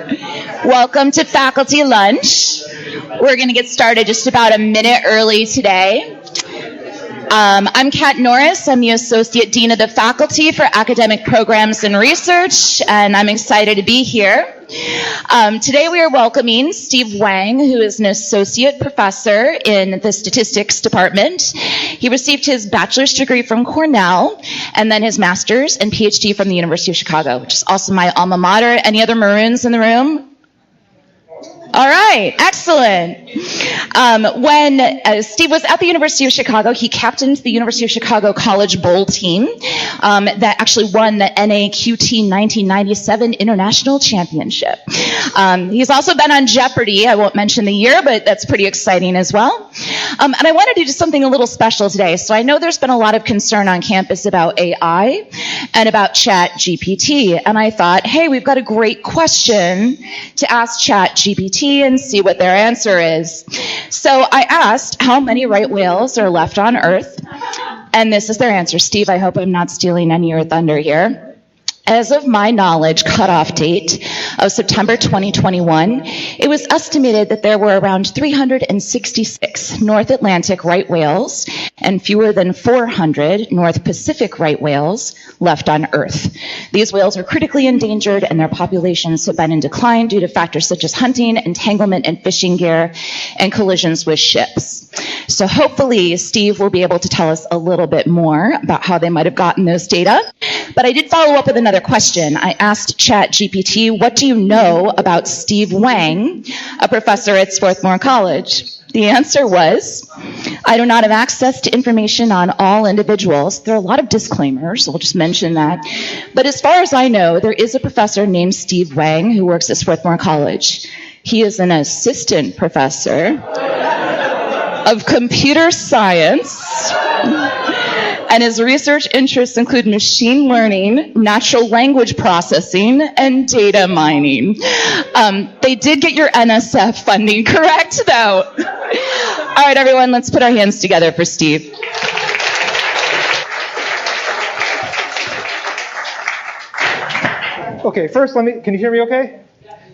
Welcome to faculty lunch. We're going to get started just about a minute early today. I'm Cat Norris. I'm the Associate Dean of the Faculty for Academic Programs and Research, and I'm excited to be here. Today we are welcoming Steve Wang, who is an Associate Professor in the Statistics Department. He received his bachelor's degree from Cornell, and then his master's and PhD from the University of Chicago, which is also my alma mater. Any other Maroons in the room? All right, excellent. When Steve was at the University of Chicago, he captained the University of Chicago College Bowl team that actually won the NAQT 1997 International Championship. He's also been on Jeopardy! I won't mention the year, but that's pretty exciting as well. And I wanted to do something a little special today. So I know there's been a lot of concern on campus about AI and about ChatGPT. And I thought, hey, we've got a great question to ask ChatGPT and see what their answer is. So I asked how many right whales are left on Earth, and this is their answer. Steve, I hope I'm not stealing any of your thunder here. As of my knowledge cutoff date of September 2021, it was estimated that there were around 366 North Atlantic right whales and fewer than 400 North Pacific right whales left on Earth. These whales are critically endangered, and their populations have been in decline due to factors such as hunting, entanglement and fishing gear, and collisions with ships. So hopefully Steve will be able to tell us a little bit more about how they might have gotten those data. But I did follow up with another question. I asked ChatGPT, what do you know about Steve Wang, a professor at Swarthmore College? The answer was, I do not have access to information on all individuals. There are a lot of disclaimers, I'll just mention that. But as far as I know, there is a professor named Steve Wang who works at Swarthmore College. He is an assistant professor of computer science, and his research interests include machine learning, natural language processing, and data mining. They did get your NSF funding correct, though. All right, everyone, let's put our hands together for Steve. Okay, first, can you hear me okay?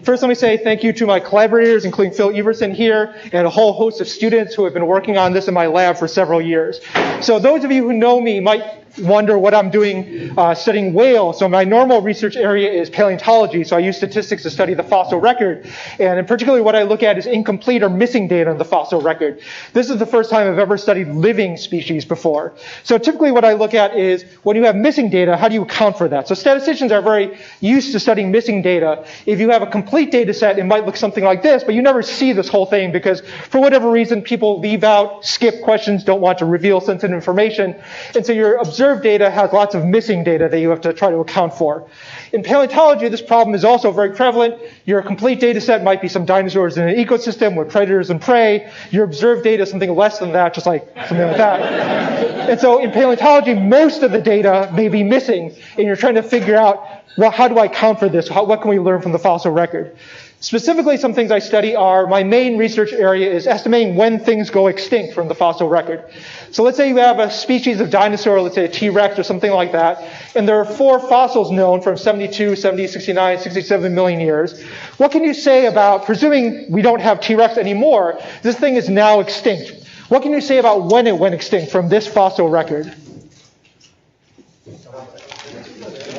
First, let me say thank you to my collaborators, including Phil Everson here, and a whole host of students who have been working on this in my lab for several years. So those of you who know me might wonder what I'm doing studying whales. So my normal research area is paleontology, so I use statistics to study the fossil record. And in particular, what I look at is incomplete or missing data on the fossil record. This is the first time I've ever studied living species before. So typically what I look at is when you have missing data, how do you account for that? So statisticians are very used to studying missing data. If you have a complete data set, it might look something like this, but you never see this whole thing because for whatever reason, people leave out, skip questions, don't want to reveal sensitive information. And so your observed data has lots of missing data that you have to try to account for. In paleontology, this problem is also very prevalent. Your complete data set might be some dinosaurs in an ecosystem with predators and prey. Your observed data is something less than that, just like something like that. And so in paleontology, most of the data may be missing, and you're trying to figure out, well, how do I account for this? What can we learn from the fossil record? Specifically, some things I study are, my main research area is estimating when things go extinct from the fossil record. So let's say you have a species of dinosaur, let's say a T-Rex or something like that, and there are 4 fossils known from 72, 70, 69, 67 million years. What can you say about, presuming we don't have T-Rex anymore, this thing is now extinct. What can you say about when it went extinct from this fossil record?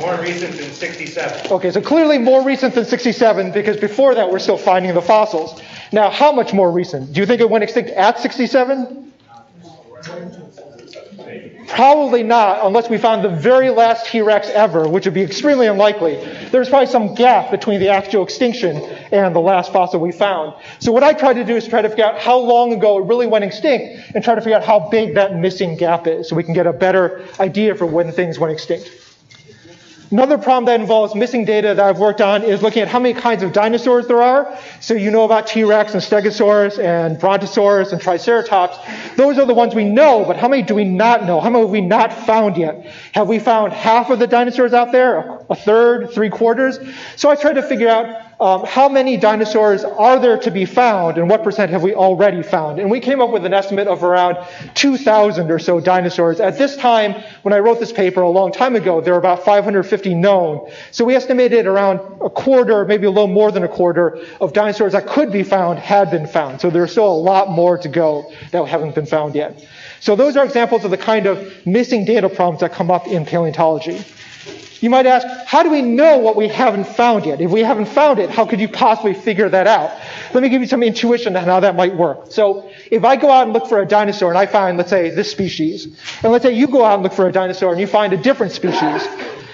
More recent than 67. Okay, so clearly more recent than 67 because before that we're still finding the fossils. Now, how much more recent? Do you think it went extinct at 67? Probably not, unless we found the very last T-Rex ever, which would be extremely unlikely. There's probably some gap between the actual extinction and the last fossil we found. So what I try to do is try to figure out how long ago it really went extinct and try to figure out how big that missing gap is so we can get a better idea for when things went extinct. Another problem that involves missing data that I've worked on is looking at how many kinds of dinosaurs there are. So you know about T-Rex and Stegosaurus and Brontosaurus and Triceratops. Those are the ones we know, but how many do we not know? How many have we not found yet? Have we found half of the dinosaurs out there? A third? 3/4? So I tried to figure out how many dinosaurs are there to be found, and what percent have we already found? And we came up with an estimate of around 2,000 or so dinosaurs. At this time, when I wrote this paper a long time ago, there were about 550 known. So we estimated around a quarter, maybe a little more than a quarter, of dinosaurs that could be found had been found. So there's still a lot more to go that haven't been found yet. So those are examples of the kind of missing data problems that come up in paleontology. You might ask, how do we know what we haven't found yet? If we haven't found it, how could you possibly figure that out? Let me give you some intuition on how that might work. So if I go out and look for a dinosaur and I find, let's say, this species, and let's say you go out and look for a dinosaur and you find a different species,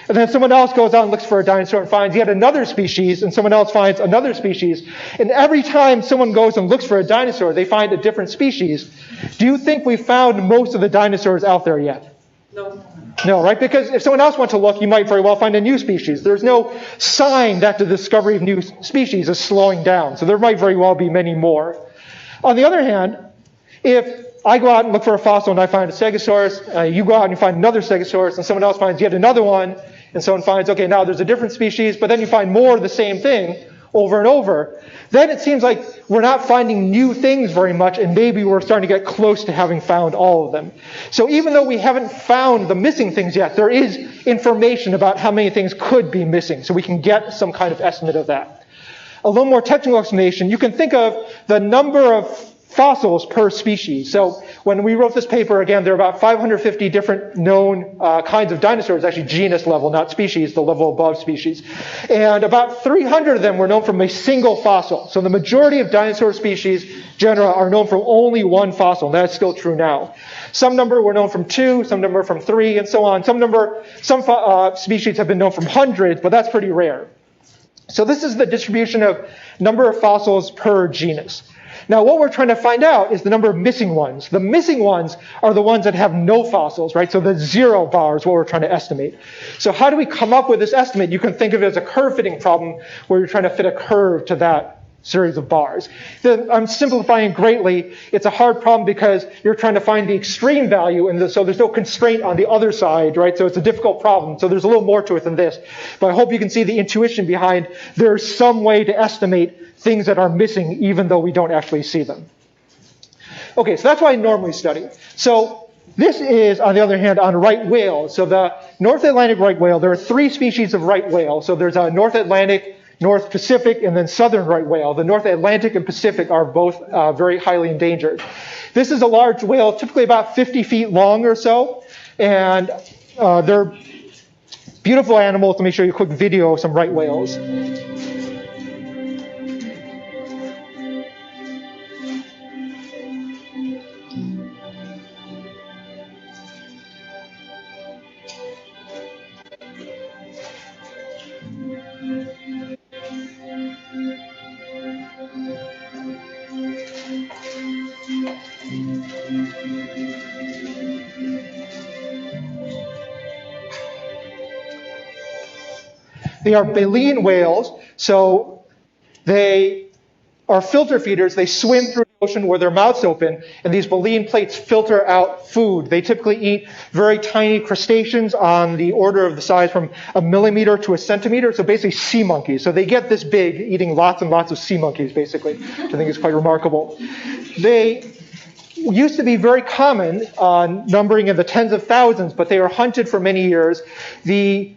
and then someone else goes out and looks for a dinosaur and finds yet another species, and someone else finds another species, and every time someone goes and looks for a dinosaur, they find a different species. Do you think we've found most of the dinosaurs out there yet? No. No, right? Because if someone else went to look, you might very well find a new species. There's no sign that the discovery of new species is slowing down. So there might very well be many more. On the other hand, if I go out and look for a fossil and I find a stegosaurus, you go out and you find another stegosaurus, and someone else finds yet another one, and someone finds, okay, now there's a different species, but then you find more of the same thing over and over, then it seems like we're not finding new things very much, and maybe we're starting to get close to having found all of them. So even though we haven't found the missing things yet, there is information about how many things could be missing, so we can get some kind of estimate of that. A little more technical explanation, you can think of the number of fossils per species. So when we wrote this paper, again, there are about 550 different known kinds of dinosaurs, actually genus level, not species, the level above species. And about 300 of them were known from a single fossil. So the majority of dinosaur species, genera, are known from only one fossil, and that's still true now. Some number were known from 2, some number from 3, and so on. Some species have been known from hundreds, but that's pretty rare. So this is the distribution of number of fossils per genus. Now, what we're trying to find out is the number of missing ones. The missing ones are the ones that have no fossils, right? So the 0 bar is what we're trying to estimate. So how do we come up with this estimate? You can think of it as a curve fitting problem where you're trying to fit a curve to that series of bars. I'm simplifying greatly. It's a hard problem because you're trying to find the extreme value, and so there's no constraint on the other side, right? So it's a difficult problem. So there's a little more to it than this. But I hope you can see the intuition behind there's some way to estimate things that are missing even though we don't actually see them. Okay, so that's what I normally study. So this is, on the other hand, on right whales. So the North Atlantic right whale, there are 3 species of right whale. So there's a North Atlantic, North Pacific, and then Southern right whale. The North Atlantic and Pacific are both very highly endangered. This is a large whale, typically about 50 feet long or so. And they're beautiful animals. Let me show you a quick video of some right whales. They are baleen whales, so they are filter feeders. They swim through the ocean where their mouths open, and these baleen plates filter out food. They typically eat very tiny crustaceans on the order of the size from a millimeter to a centimeter, so basically sea monkeys. So they get this big, eating lots and lots of sea monkeys, basically, which I think is quite remarkable. They used to be very common, numbering in the tens of thousands, but they were hunted for many years. The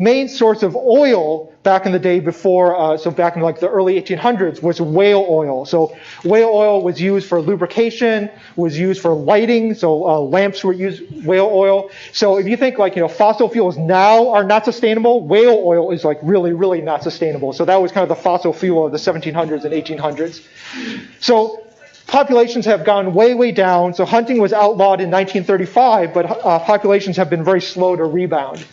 main source of oil back in the day before, so back in like the early 1800s, was whale oil. So whale oil was used for lubrication, was used for lighting, so lamps were used whale oil. So if you think like, fossil fuels now are not sustainable, whale oil is like really, really not sustainable. So that was kind of the fossil fuel of the 1700s and 1800s. So populations have gone way, way down. So hunting was outlawed in 1935, but populations have been very slow to rebound.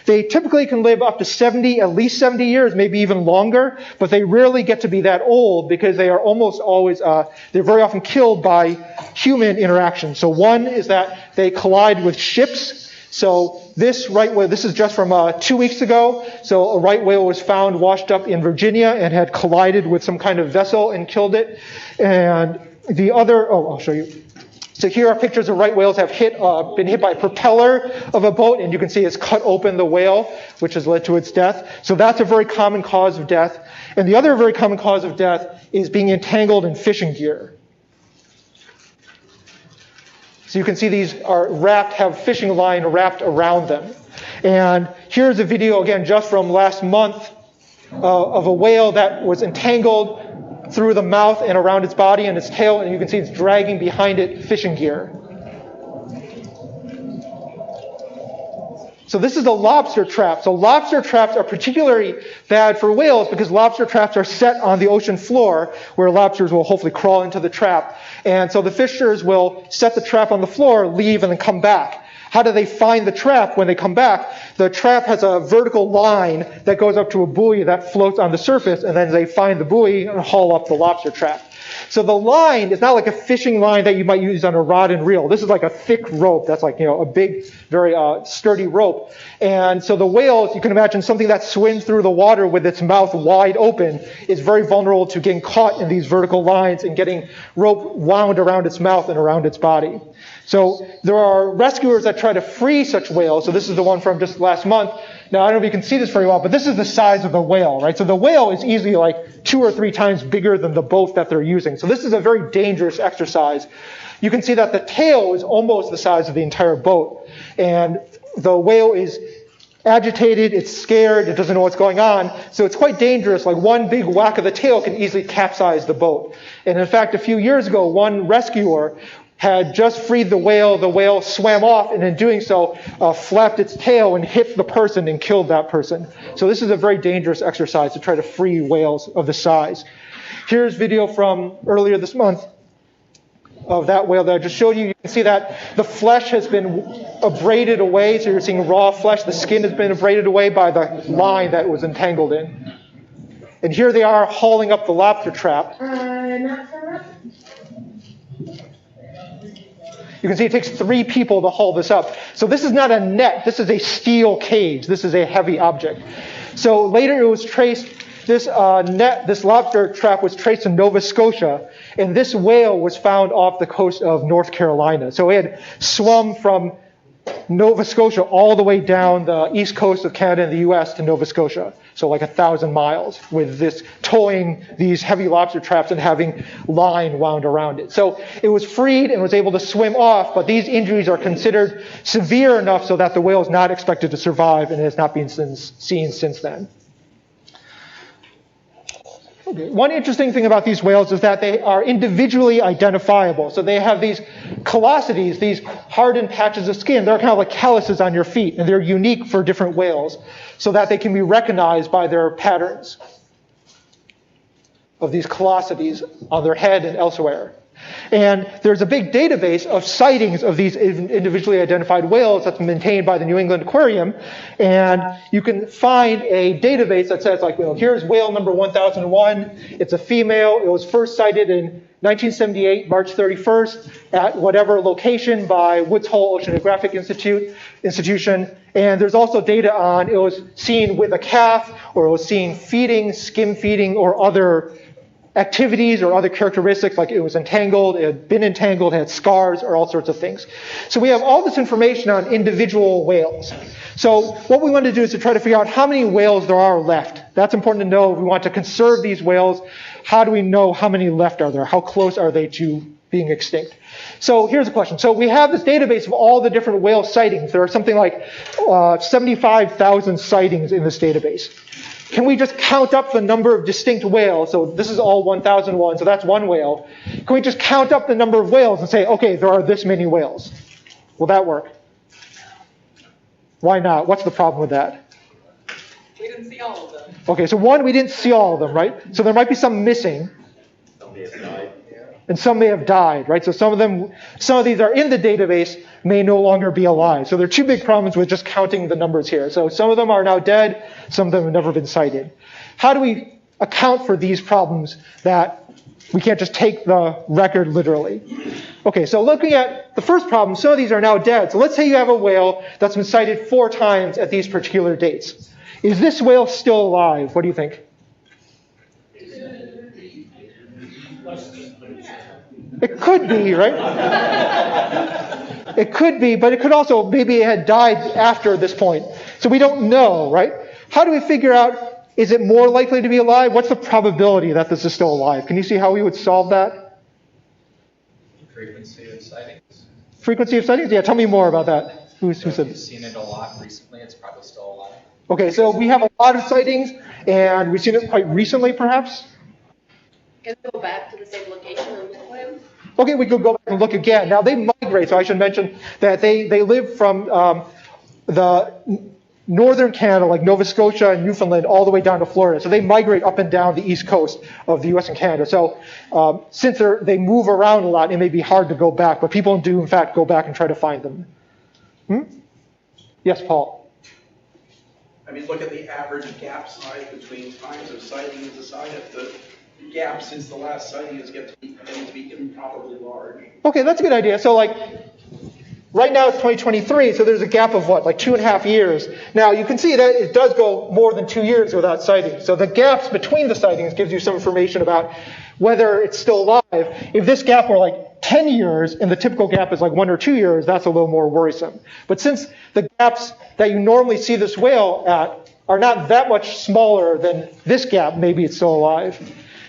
They typically can live up to at least 70 years, maybe even longer, but they rarely get to be that old because they are almost always, they're very often killed by human interaction. So one is that they collide with ships. So this right whale, this is just from 2 weeks ago. So a right whale was found washed up in Virginia and had collided with some kind of vessel and killed it. And the other, I'll show you. So here are pictures of right whales have been hit by a propeller of a boat, and you can see it's cut open the whale, which has led to its death. So that's a very common cause of death. And the other very common cause of death is being entangled in fishing gear. So you can see these have fishing line wrapped around them. And here's a video, again, just from last month of a whale that was entangled through the mouth and around its body and its tail, and you can see it's dragging behind it fishing gear. So this is a lobster trap. So lobster traps are particularly bad for whales because lobster traps are set on the ocean floor where lobsters will hopefully crawl into the trap. And so the fishers will set the trap on the floor, leave, and then come back. How do they find the trap when they come back? The trap has a vertical line that goes up to a buoy that floats on the surface, and then they find the buoy and haul up the lobster trap. So the line is not like a fishing line that you might use on a rod and reel. This is like a thick rope that's like, a big, very sturdy rope. And so the whales, you can imagine something that swims through the water with its mouth wide open is very vulnerable to getting caught in these vertical lines and getting rope wound around its mouth and around its body. So there are rescuers that try to free such whales. So this is the one from just last month. Now, I don't know if you can see this very well, but this is the size of the whale, right? So the whale is easily like 2 or 3 times bigger than the boat that they're using. So this is a very dangerous exercise. You can see that the tail is almost the size of the entire boat. And the whale is agitated, it's scared, it doesn't know what's going on. So it's quite dangerous. Like one big whack of the tail can easily capsize the boat. And in fact, a few years ago, one rescuer had just freed the whale swam off, and in doing so, flapped its tail and hit the person and killed that person. So this is a very dangerous exercise to try to free whales of the size. Here's video from earlier this month of that whale that I just showed you. You can see that the flesh has been abraded away, so you're seeing raw flesh. The skin has been abraded away by the line that it was entangled in. And here they are hauling up the lobster trap. You can see it takes 3 people to haul this up. So this is not a net. This is a steel cage. This is a heavy object. So later it was traced, this lobster trap was traced to Nova Scotia, and this whale was found off the coast of North Carolina. So it had swum from Nova Scotia all the way down the east coast of Canada and the U.S. to Nova Scotia. So like 1,000 miles with this towing these heavy lobster traps and having line wound around it. So it was freed and was able to swim off, but these injuries are considered severe enough so that the whale is not expected to survive and has not been seen since then. Okay. One interesting thing about these whales is that they are individually identifiable. So they have these callosities, these hardened patches of skin. They're kind of like calluses on your feet, and they're unique for different whales so that they can be recognized by their patterns of these callosities on their head and elsewhere. And there's a big database of sightings of these individually identified whales that's maintained by the New England Aquarium. And you can find a database that says, like, here's whale number 1001. It's a female. It was first sighted in 1978, March 31st, at whatever location by Woods Hole Oceanographic Institution. And there's also data on it was seen with a calf, or it was seen feeding, skim feeding, or other activities or other characteristics, like it was entangled, it had been entangled, had scars, or all sorts of things. So we have all this information on individual whales. So what we want to do is to try to figure out how many whales there are left. That's important to know. If we want to conserve these whales, how do we know how many left are there? How close are they to being extinct? So here's a question. So we have this database of all the different whale sightings. There are something like 75,000 sightings in this database. Can we just count up the number of distinct whales? So this is all 1001, so that's one whale. Can we just count up the number of whales and say, okay, there are this many whales? Will that work? Why not? What's the problem with that? We didn't see all of them. Okay, so one, we didn't see all of them, right? So there might be some missing. Some may have died. And some may have died, right? So some of these are in the database, may no longer be alive. So there are 2 big problems with just counting the numbers here. So some of them are now dead, some of them have never been sighted. How do we account for these problems that we can't just take the record literally? Okay, so looking at the first problem, some of these are now dead. So let's say you have a whale that's been sighted 4 times at these particular dates. Is this whale still alive? What do you think? It could be, right? It could be, but it could also, maybe it had died after this point. So we don't know, right? How do we figure out, is it more likely to be alive? What's the probability that this is still alive? Can you see how we would solve that? Frequency of sightings. Frequency of sightings? Yeah, tell me more about that. Who said? If you've seen it a lot recently, it's probably still alive. Okay, so we have a lot of sightings, and we've seen it quite recently, perhaps. Can we go back to the same location and look for him? Okay, we could go back and look again. Now, they migrate, so I should mention that they live from the northern Canada, like Nova Scotia and Newfoundland, all the way down to Florida. So they migrate up and down the east coast of the U.S. and Canada. So since they move around a lot, it may be hard to go back, but people do, in fact, go back and try to find them. Yes, Paul? I mean, look at the average gap size between times of sighting and decide if the gap since the last sighting is getting to be improbably large. Okay, that's a good idea. So, like, right now it's 2023, so there's a gap of what, like 2.5 years. Now, you can see that it does go more than 2 years without sighting. So the gaps between the sightings gives you some information about whether it's still alive. If this gap were like 10 years and the typical gap is like 1 or 2 years, that's a little more worrisome. But since the gaps that you normally see this whale at are not that much smaller than this gap, maybe it's still alive.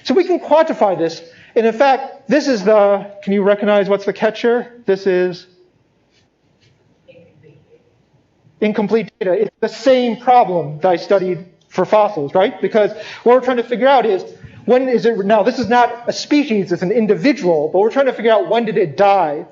So we can quantify this. And in fact, this is can you recognize what's the catch here? This is incomplete data. It's the same problem that I studied for fossils, right? Because what we're trying to figure out is, when is it, now this is not a species, it's an individual, but we're trying to figure out when did it die.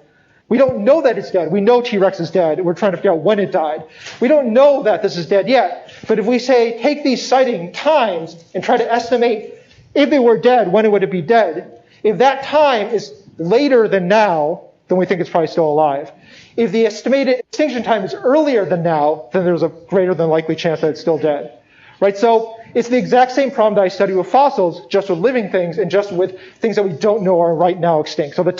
We don't know that it's dead. We know T-Rex is dead. We're trying to figure out when it died. We don't know that this is dead yet. But if we say, take these sighting times and try to estimate if it were dead, when would it be dead? If that time is later than now, then we think it's probably still alive. If the estimated extinction time is earlier than now, then there's a greater than likely chance that it's still dead. Right? So it's the exact same problem that I study with fossils, just with living things and just with things that we don't know are right now extinct. So the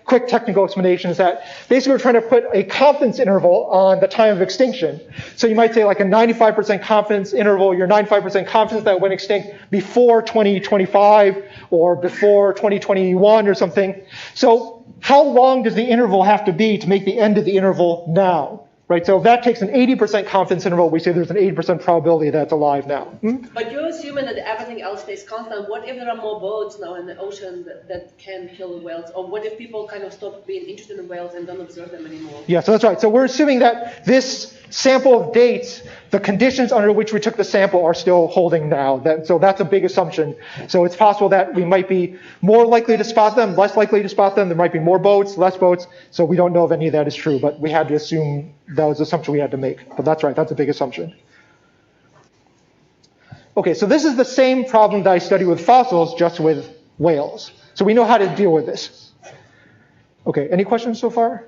quick technical explanation is that basically we're trying to put a confidence interval on the time of extinction. So you might say like a 95% confidence interval, you're 95% confident that it went extinct before 2025 or before 2021 or something. So how long does the interval have to be to make the end of the interval now? Right, so if that takes an 80% confidence interval, we say there's an 80% probability that it's alive now. But you're assuming that everything else stays constant. What if there are more boats now in the ocean that can kill the whales? Or what if people kind of stop being interested in whales and don't observe them anymore? Yeah, so that's right. So we're assuming that this sample of dates, the conditions under which we took the sample are still holding now. So that's a big assumption. So it's possible that we might be more likely to spot them, less likely to spot them. There might be more boats, less boats. So we don't know if any of that is true, but we had to assume that was the assumption we had to make. But that's right, that's a big assumption. Okay, so this is the same problem that I study with fossils, just with whales. So we know how to deal with this. Okay, any questions so far?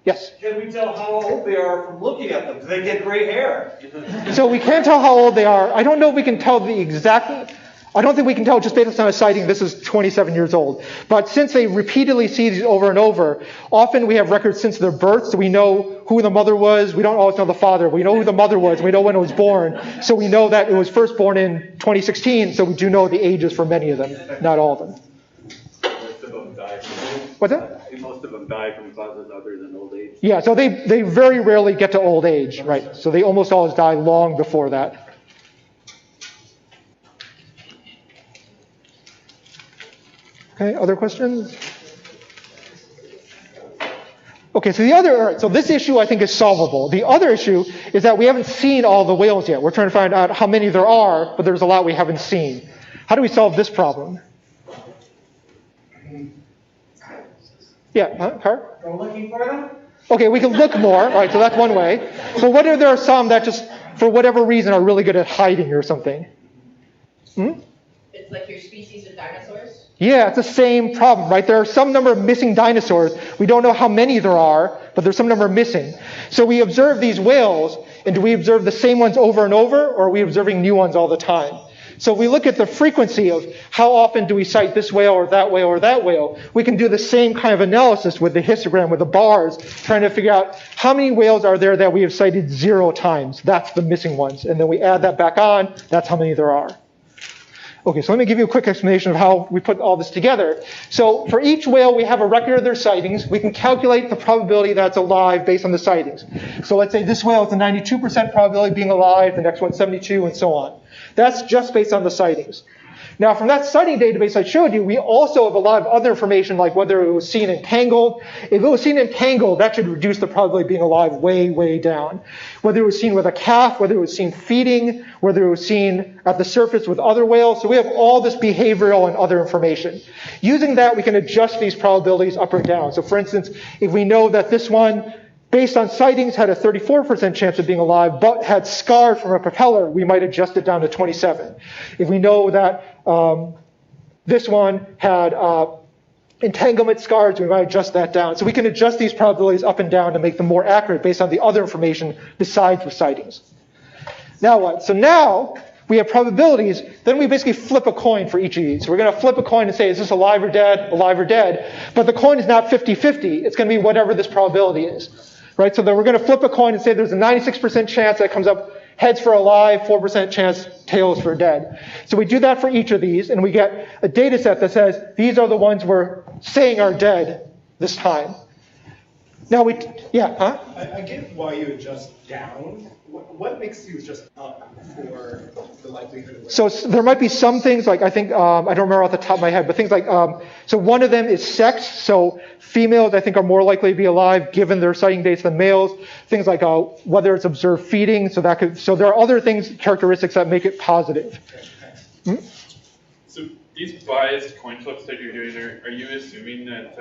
Yes? Can we tell how old they are from looking at them? Do they get gray hair? So we can't tell how old they are. I don't know if we can tell the exact... I don't think we can tell just based on a sighting this is 27 years old. But since they repeatedly see these over and over, often we have records since their birth, so we know who the mother was. We don't always know the father. We know who the mother was. We know when it was born. So we know that it was first born in 2016, so we do know the ages for many of them, not all of them. Most of them die from What's that? Most of them die from causes other than old age. Yeah, so they very rarely get to old age, right? So they almost always die long before that. Okay, other questions? Okay, so this issue I think is solvable. The other issue is that we haven't seen all the whales yet. We're trying to find out how many there are, but there's a lot we haven't seen. How do we solve this problem? Yeah, Car? Go looking for them? Okay, we can look more. All right, so that's one way. But what if there are some that just, for whatever reason, are really good at hiding or something? It's like your species of dinosaurs? Yeah, it's the same problem, right? There are some number of missing dinosaurs. We don't know how many there are, but there's some number missing. So we observe these whales, and do we observe the same ones over and over, or are we observing new ones all the time? So if we look at the frequency of how often do we sight this whale or that whale or that whale, we can do the same kind of analysis with the histogram, with the bars, trying to figure out how many whales are there that we have sighted 0 times. That's the missing ones. And then we add that back on. That's how many there are. Okay, so let me give you a quick explanation of how we put all this together. So for each whale, we have a record of their sightings. We can calculate the probability that it's alive based on the sightings. So let's say this whale has a 92% probability of being alive, the next one's 72, and so on. That's just based on the sightings. Now, from that sighting database I showed you, we also have a lot of other information, like whether it was seen entangled. If it was seen entangled, that should reduce the probability of being alive way, way down. Whether it was seen with a calf, whether it was seen feeding, whether it was seen at the surface with other whales. So we have all this behavioral and other information. Using that, we can adjust these probabilities up or down. So for instance, if we know that this one, based on sightings, had a 34% chance of being alive, but had scars from a propeller, we might adjust it down to 27. If we know that this one had entanglement scars, we might adjust that down. So we can adjust these probabilities up and down to make them more accurate based on the other information besides the sightings. Now what? So now we have probabilities. Then we basically flip a coin for each of these. So we're going to flip a coin and say, is this alive or dead, alive or dead? But the coin is not 50-50. It's going to be whatever this probability is. Right? So then we're going to flip a coin and say there's a 96% chance that comes up heads for alive, 4% chance tails for dead. So we do that for each of these, and we get a data set that says these are the ones we're saying are dead this time. Now I get why you adjust down. What makes you adjust up for the likelihood of... So there might be some things, like I think, I don't remember off the top of my head, but things like, so one of them is sex. So females, I think, are more likely to be alive given their sighting dates than males. Things like whether it's observed feeding. So there are other things, characteristics that make it positive. Okay. So these biased coin flips that you're doing, are you assuming that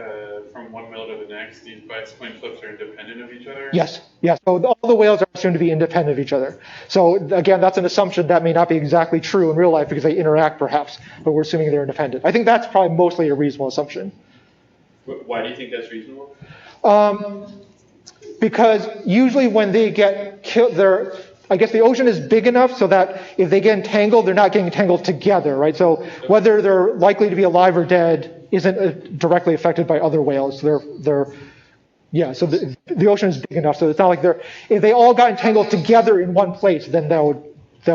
from one whale to the next, these biased coin flips are independent of each other? Yes. So all the whales are assumed to be independent of each other. So again, that's an assumption that may not be exactly true in real life because they interact perhaps, but we're assuming they're independent. I think that's probably mostly a reasonable assumption. Why do you think that's reasonable? Because usually when they get killed, I guess the ocean is big enough so that if they get entangled, they're not getting entangled together, right? So whether they're likely to be alive or dead isn't directly affected by other whales. So the ocean is big enough, so it's not like if they all got entangled together in one place, then that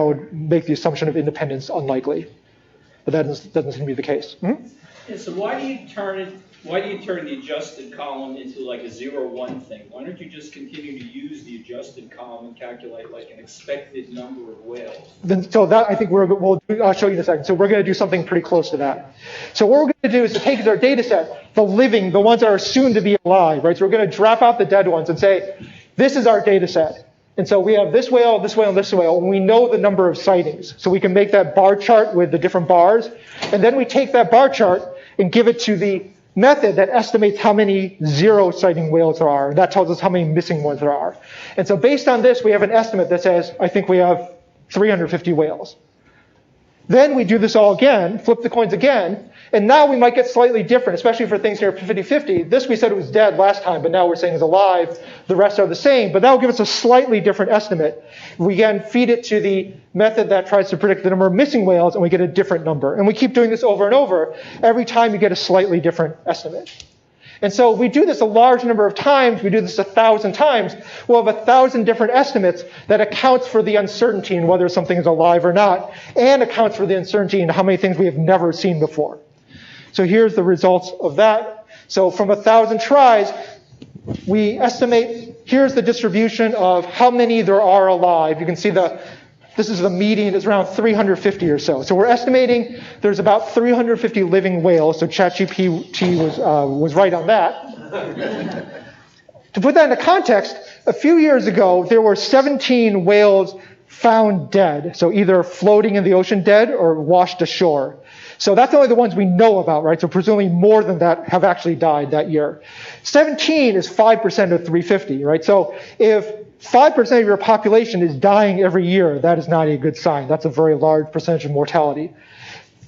would make the assumption of independence unlikely. But that doesn't seem to be the case. Mm-hmm? Yeah, so why do you turn the adjusted column into like a 0-1 thing? Why don't you just continue to use the adjusted column and calculate like an expected number of whales? So that I think I'll show you in a second. So we're going to do something pretty close to that. So what we're going to do is to take our data set, the ones that are assumed to be alive, right? So we're going to drop out the dead ones and say, this is our data set. And so we have this whale, this whale, and this whale, and we know the number of sightings. So we can make that bar chart with the different bars. And then we take that bar chart and give it to the method that estimates how many zero sighting whales there are. And that tells us how many missing ones there are. And so based on this, we have an estimate that says, I think we have 350 whales. Then we do this all again, flip the coins again, and now we might get slightly different, especially for things here 50-50. This we said it was dead last time, but now we're saying it's alive. The rest are the same, but that will give us a slightly different estimate. We again feed it to the method that tries to predict the number of missing whales, and we get a different number. And we keep doing this over and over. Every time you get a slightly different estimate. And so we do this a large number of times. We do this 1,000 times. We'll have 1,000 different estimates that accounts for the uncertainty in whether something is alive or not, and accounts for the uncertainty in how many things we have never seen before. So here's the results of that. So from 1,000 tries, we estimate, here's the distribution of how many there are alive. You can see this is the median, it's around 350 or so. So we're estimating there's about 350 living whales, so ChatGPT was right on that. To put that into context, a few years ago, there were 17 whales found dead, so either floating in the ocean dead or washed ashore. So that's only the ones we know about, right? So presumably more than that have actually died that year. 17 is 5% of 350, right? So if 5% of your population is dying every year, that is not a good sign. That's a very large percentage of mortality.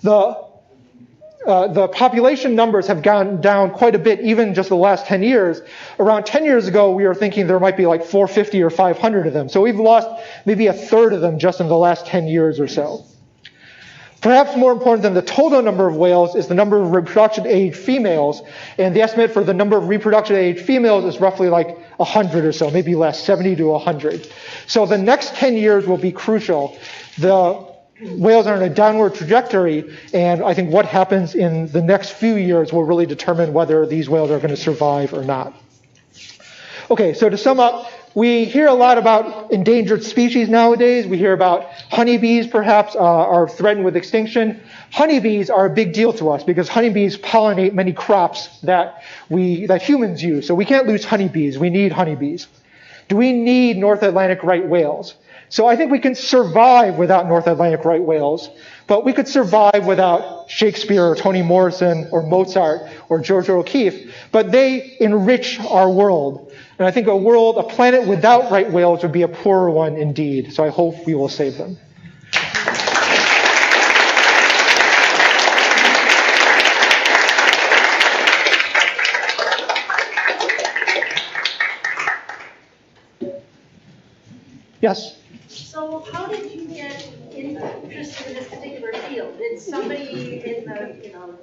The population numbers have gone down quite a bit, even just the last 10 years. Around 10 years ago, we were thinking there might be like 450 or 500 of them. So we've lost maybe a third of them just in the last 10 years or so. Perhaps more important than the total number of whales is the number of reproduction age females. And the estimate for the number of reproduction age females is roughly like 100 or so, maybe less, 70 to 100. So the next 10 years will be crucial. The whales are on a downward trajectory, and I think what happens in the next few years will really determine whether these whales are going to survive or not. Okay, so to sum up, we hear a lot about endangered species nowadays. We hear about honeybees perhaps are threatened with extinction. Honeybees are a big deal to us because honeybees pollinate many crops that humans use. So we can't lose honeybees. We need honeybees. Do we need North Atlantic right whales? So I think we can survive without North Atlantic right whales, but we could survive without Shakespeare or Toni Morrison or Mozart or George O'Keeffe, but they enrich our world. And I think a planet without right whales would be a poorer one indeed. So I hope we will save them. Yes? So how did you get interested in this particular field? Did somebody in the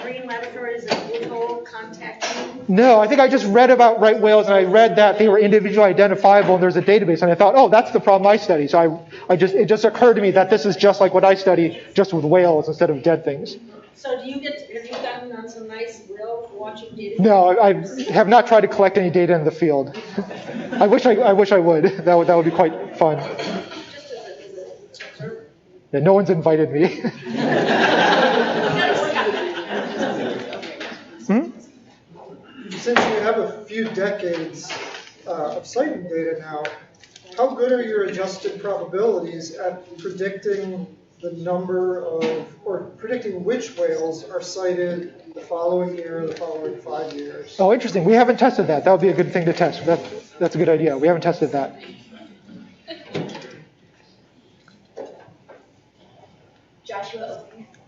marine laboratories at Woodhull contact you? No, I think I just read about right whales, and I read that they were individually identifiable, and there's a database, and I thought, oh, that's the problem I study. So it just occurred to me that this is just like what I study, just with whales instead of dead things. So have you gotten on some nice whale watching data? No, I have not tried to collect any data in the field. I wish I would. That would be quite fun. Just as a observer. Yeah, no one's invited me. Since you have a few decades of sighting data now, how good are your adjusted probabilities at predicting the number of, or predicting which whales are sighted the following year, the following 5 years? Oh, interesting. We haven't tested that. That would be a good thing to test. That's a good idea. We haven't tested that. Joshua.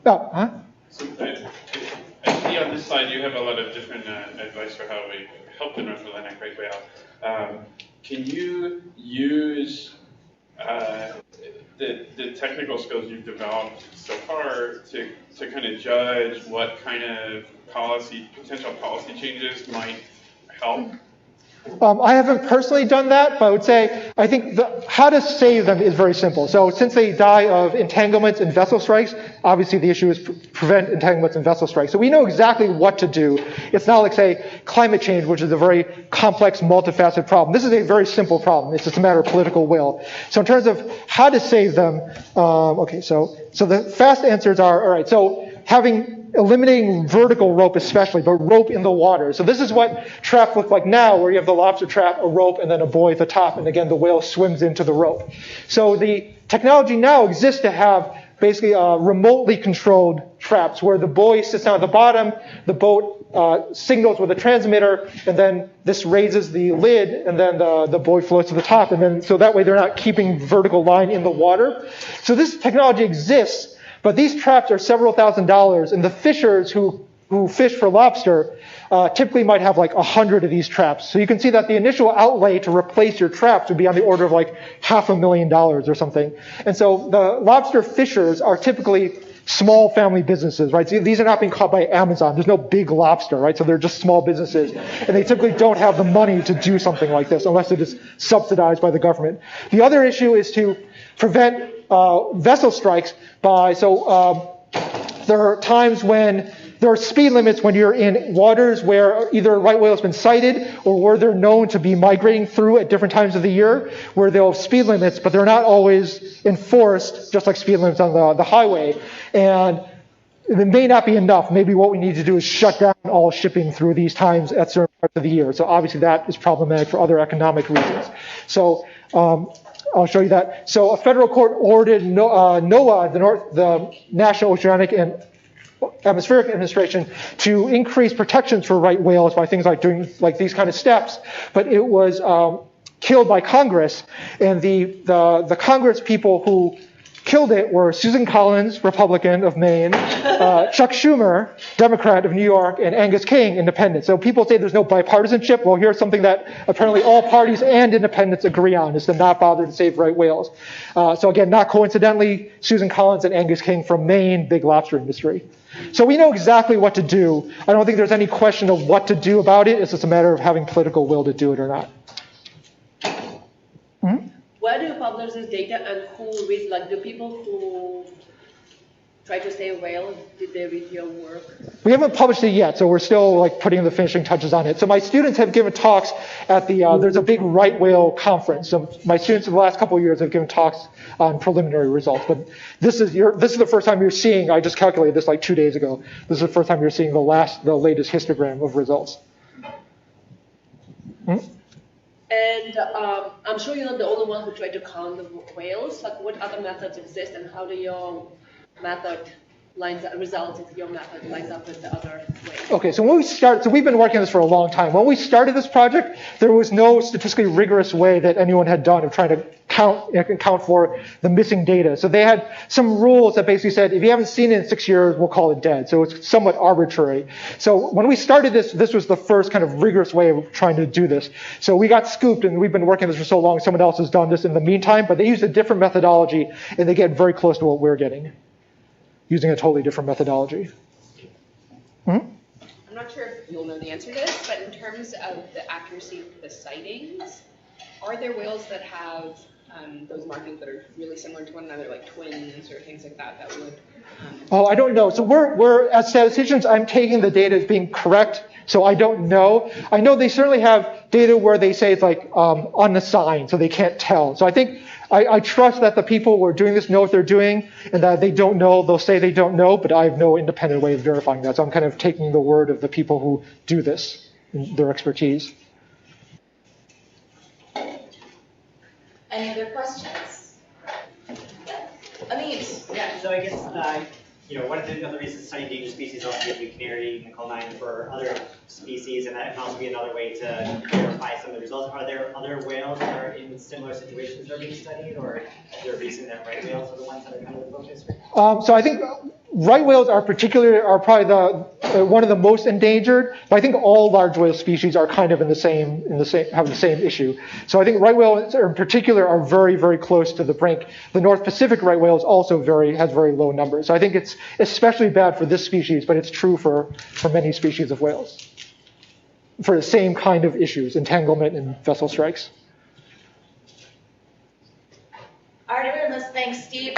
Oh, huh? So I see on this slide you have a lot of different advice for how we help the North Atlantic right whale. Can you use the technical skills you've developed so far to kind of judge what kind of potential policy changes might help? I haven't personally done that, but I would say I think how to save them is very simple. So since they die of entanglements and vessel strikes, obviously the issue is prevent entanglements and vessel strikes. So we know exactly what to do. It's not like, say, climate change, which is a very complex, multifaceted problem. This is a very simple problem. It's just a matter of political will. So in terms of how to save them, okay, so the fast answers are, all right, so eliminating vertical rope especially, but rope in the water. So this is what traps look like now, where you have the lobster trap, a rope, and then a buoy at the top, and again, the whale swims into the rope. So the technology now exists to have basically remotely controlled traps, where the buoy sits down at the bottom, the boat signals with a transmitter, and then this raises the lid, and then the buoy floats to the top, and then so that way they're not keeping vertical line in the water. So this technology exists. But these traps are several $1,000s, and the fishers who fish for lobster typically might have like 100 of these traps. So you can see that the initial outlay to replace your traps would be on the order of like $500,000 or something. And so the lobster fishers are typically small family businesses, right? So these are not being caught by Amazon. There's no big lobster, right? So they're just small businesses. And they typically don't have the money to do something like this unless it is subsidized by the government. The other issue is to prevent vessel strikes there are times when there are speed limits when you're in waters where either a right whale has been sighted or where they're known to be migrating through at different times of the year, where they'll have speed limits, but they're not always enforced, just like speed limits on the highway. And it may not be enough. Maybe what we need to do is shut down all shipping through these times at certain parts of the year. So obviously that is problematic for other economic reasons. So I'll show you that. So a federal court ordered NOAA, the National Oceanic and Atmospheric Administration, to increase protections for right whales by things like doing like these kind of steps. But it was killed by Congress, and the Congress people who killed it were Susan Collins, Republican of Maine, Chuck Schumer, Democrat of New York, and Angus King, Independent. So people say there's no bipartisanship. Well, here's something that apparently all parties and independents agree on, is to not bother to save right whales. So again, not coincidentally, Susan Collins and Angus King from Maine, big lobster industry. So we know exactly what to do. I don't think there's any question of what to do about it. It's just a matter of having political will to do it or not. Where do you publish publish this data and who reads, like the people who try to save whales, did they read your work? We haven't published it yet, so we're still like putting the finishing touches on it. So my students have given talks at the, there's a big right whale conference. So my students in the last couple of years have given talks on preliminary results. But this is the first time you're seeing, I just calculated this like 2 days ago. This is the first time you're seeing the latest histogram of results. And I'm sure you're not the only one who tried to count the whales. Like, what other methods exist, and how do your method results of your method lines up with the other ways? Okay, so we've been working on this for a long time. When we started this project, there was no statistically rigorous way that anyone had done of trying to count for the missing data. So they had some rules that basically said, if you haven't seen it in 6 years, we'll call it dead. So it's somewhat arbitrary. So when we started this was the first kind of rigorous way of trying to do this. So we got scooped, and we've been working on this for so long, someone else has done this in the meantime, but they used a different methodology, and they get very close to what we're getting, using a totally different methodology. I'm not sure if you'll know the answer to this, but in terms of the accuracy of the sightings, are there whales that have those markings that are really similar to one another, like twins or things like that, that would... Oh, I don't know. So we're as statisticians, I'm taking the data as being correct, so I don't know. I know they certainly have data where they say it's like unassigned, so they can't tell. So I think I trust that the people who are doing this know what they're doing, and that they don't know, they'll say they don't know, but I have no independent way of verifying that. So I'm kind of taking the word of the people who do this, their expertise. Any other questions? Ameet. Yeah, so I guess, one of the other reasons studying endangered species also gives you canary and call9 for other species, and that can also be another way to verify some of the results. Are there other whales that are in similar situations that are being studied, or is there a reason that right whales are the ones that are kind of the focus? So I think right whales are probably one of the most endangered, but I think all large whale species are kind of have the same issue. So I think right whales in particular are very, very close to the brink. The North Pacific right whale is also has very low numbers. So I think it's especially bad for this species, but it's true for many species of whales, for the same kind of issues, entanglement and vessel strikes. All right, everyone, let's thank Steve.